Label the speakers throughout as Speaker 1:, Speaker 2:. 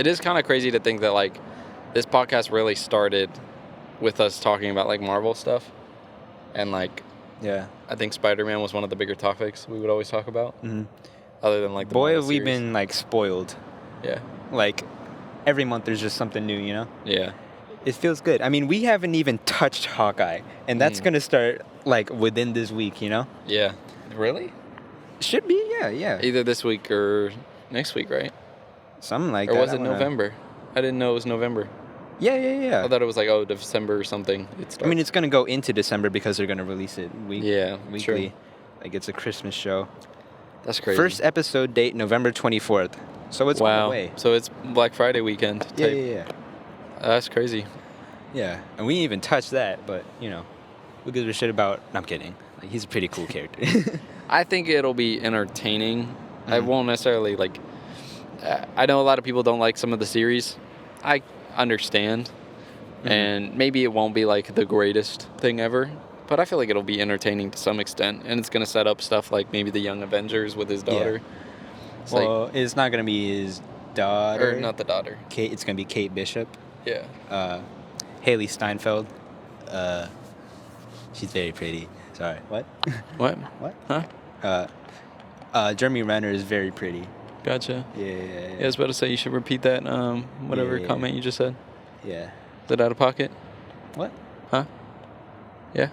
Speaker 1: It is kind of crazy to think that, like, this podcast really started with us talking about, like, Marvel stuff. And, like,
Speaker 2: yeah,
Speaker 1: I think Spider-Man was one of the bigger topics we would always talk about.
Speaker 2: Mm-hmm.
Speaker 1: Other than, like, the
Speaker 2: Boy,
Speaker 1: Marvel
Speaker 2: have we
Speaker 1: series.
Speaker 2: been, like, spoiled.
Speaker 1: Yeah.
Speaker 2: Like, every month there's just something new, you know?
Speaker 1: Yeah.
Speaker 2: It feels good. I mean, we haven't even touched Hawkeye, and that's going to start, like, within this week, you know?
Speaker 1: Yeah. Really?
Speaker 2: Should be, yeah.
Speaker 1: Either this week or next week, right?
Speaker 2: Something like
Speaker 1: or
Speaker 2: that.
Speaker 1: was it November? I didn't know it was November.
Speaker 2: Yeah.
Speaker 1: I thought it was like, December or something.
Speaker 2: I mean, it's going to go into December because they're going to release it weekly.
Speaker 1: True.
Speaker 2: Like, it's a Christmas show.
Speaker 1: That's crazy.
Speaker 2: First episode date, November 24th. So it's on the way.
Speaker 1: So it's Black Friday weekend.
Speaker 2: Yeah.
Speaker 1: That's crazy.
Speaker 2: Yeah. And we didn't even touch that, but, you know, we give a shit about... No, I'm kidding. Like, he's a pretty cool character.
Speaker 1: I think it'll be entertaining. I won't necessarily, like... I know a lot of people don't like some of the series. I understand. And maybe it won't be, like, the greatest thing ever. But I feel like it'll be entertaining to some extent. And it's going to set up stuff like maybe the Young Avengers with his daughter.
Speaker 2: Yeah. It's not going to be his daughter.
Speaker 1: Or not the daughter.
Speaker 2: Kate. It's going to be Kate Bishop.
Speaker 1: Yeah.
Speaker 2: Haley Steinfeld. She's very pretty. Sorry. What?
Speaker 1: What?
Speaker 2: Huh? Jeremy Renner is very pretty.
Speaker 1: Gotcha.
Speaker 2: Yeah.
Speaker 1: I was about to say you should repeat that whatever comment you just said.
Speaker 2: Yeah.
Speaker 1: Is that out of pocket?
Speaker 2: What?
Speaker 1: Huh? Yeah.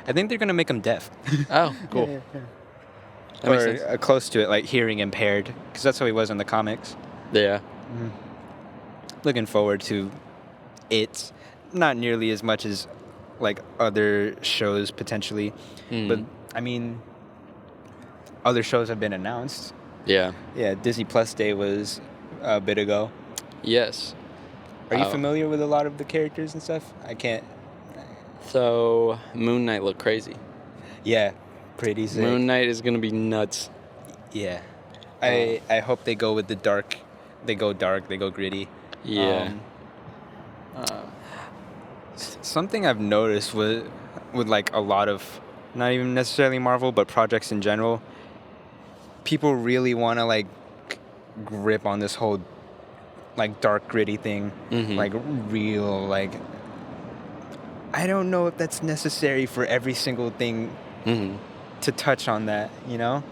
Speaker 2: I think they're going to make him deaf.
Speaker 1: Oh, cool.
Speaker 2: Yeah.
Speaker 1: That makes sense.
Speaker 2: Or close to it, like hearing impaired, because that's how he was in the comics.
Speaker 1: Yeah.
Speaker 2: Looking forward to it. Not nearly as much as like other shows potentially, but I mean, other shows have been announced.
Speaker 1: Yeah.
Speaker 2: Yeah, Disney Plus Day was a bit ago.
Speaker 1: Yes.
Speaker 2: Are you familiar with a lot of the characters and stuff? I can't.
Speaker 1: So, Moon Knight looked crazy.
Speaker 2: Yeah, pretty sick.
Speaker 1: Moon Knight is going to be nuts.
Speaker 2: Yeah. I hope they go with the dark. They go dark, they go gritty.
Speaker 1: Yeah.
Speaker 2: Something I've noticed with like a lot of, not even necessarily Marvel, but projects in general, people really want to like grip on this whole like dark gritty thing, like real, like I don't know if that's necessary for every single thing to touch on that, you know?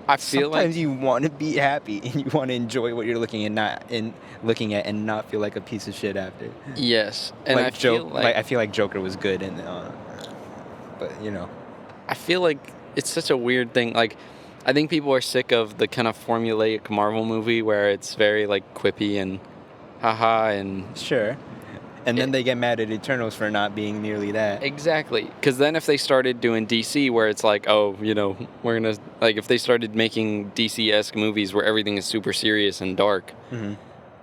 Speaker 1: I feel
Speaker 2: sometimes
Speaker 1: like
Speaker 2: you want to be happy and you want to enjoy what you're looking at and not feel like a piece of shit after.
Speaker 1: Yes, and
Speaker 2: like
Speaker 1: I feel like
Speaker 2: I feel like Joker was good, and but you know,
Speaker 1: I feel like it's such a weird thing. Like, I think people are sick of the kind of formulaic Marvel movie where it's very like quippy and haha and
Speaker 2: sure. And then they get mad at Eternals for not being nearly that.
Speaker 1: Exactly. Because then if they started doing DC where it's like, oh, you know, we're going to... Like, if they started making DC-esque movies where everything is super serious and dark,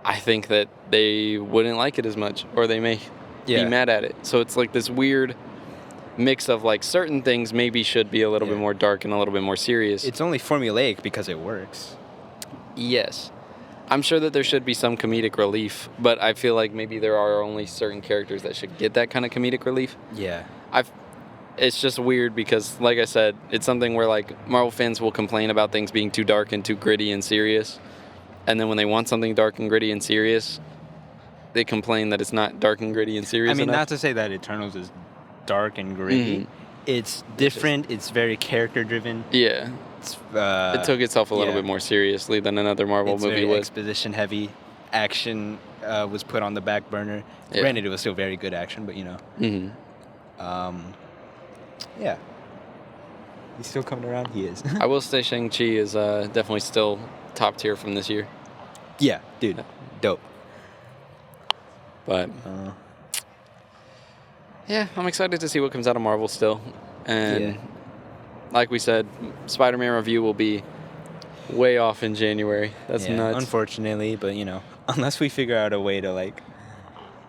Speaker 1: I think that they wouldn't like it as much. Or they may be mad at it. So it's like this weird mix of, like, certain things maybe should be a little bit more dark and a little bit more serious.
Speaker 2: It's only formulaic because it works.
Speaker 1: Yes. I'm sure that there should be some comedic relief, but I feel like maybe there are only certain characters that should get that kind of comedic relief.
Speaker 2: Yeah.
Speaker 1: It's just weird because, like I said, it's something where, like, Marvel fans will complain about things being too dark and too gritty and serious. And then when they want something dark and gritty and serious, they complain that it's not dark and gritty and serious enough.
Speaker 2: Not to say that Eternals is dark and gritty. It's different. It's very character-driven.
Speaker 1: Yeah. It took itself a little bit more seriously than another Marvel movie would.
Speaker 2: Exposition heavy. Action was put on the back burner. Yeah. Granted, it was still very good action, but you know. Yeah. He's still coming around? He is.
Speaker 1: I will say Shang-Chi is definitely still top tier from this year.
Speaker 2: Yeah, dude. Dope.
Speaker 1: But, yeah, I'm excited to see what comes out of Marvel still. And like we said, Spider-Man review will be way off in January. That's nuts.
Speaker 2: Unfortunately, but you know, unless we figure out a way to like